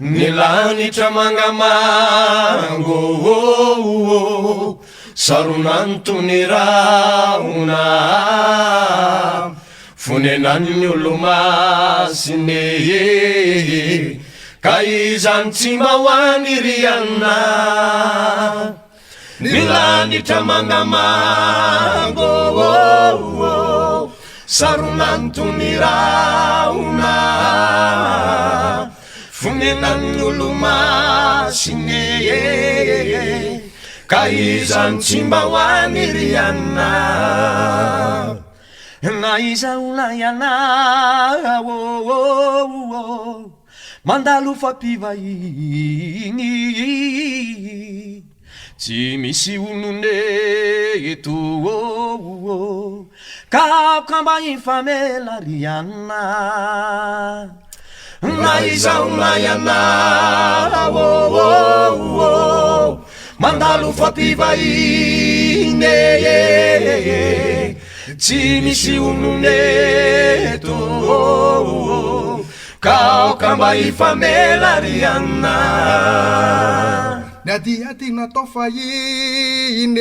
Nilanitra mangamango sarunantony raona fonenan'ny olo masine ka izany tsy mba hoany riana nilanitra mangamango sarunantony raona fonenan'ny olo masine ka izany tsy mba hoany riana na izaona iana mandalo fampivahiny tsy misy onone eto ka kamba ifamela riana na izaona iana mandalo fampivahiny tsy misy onone eto ka kamba ifamela riana Nadiati natao fahiny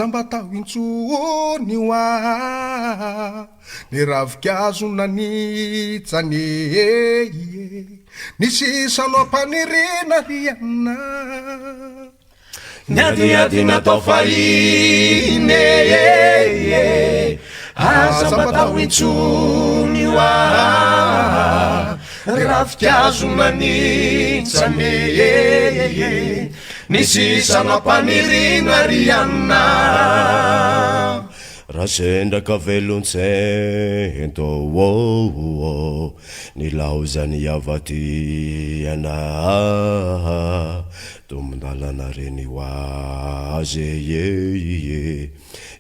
mba tao intsony hoa ny ravikazo nanitsany ny sisanao ampanirina riana Nadiati natao fahiny mba tao intsony hoa ravikazo nanitsany ny sisanao ampanirina riana rasendraka velontsento ny laozany avatiana tomondalana reny hoazy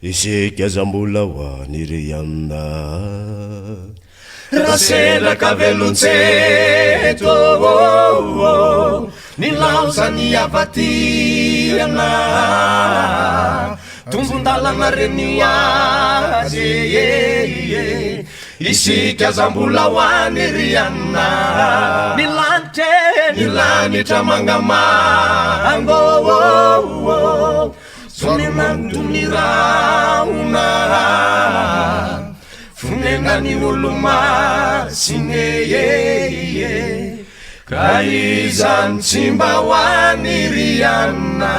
isika zambola hoany riana rasendraka velontsento ny laozany avatiana tombondalana reny hoazy isika zambola hoany riana nilanitra mangamango sonenantony raona fonenany olo masine ka izany tsy mba hoany riana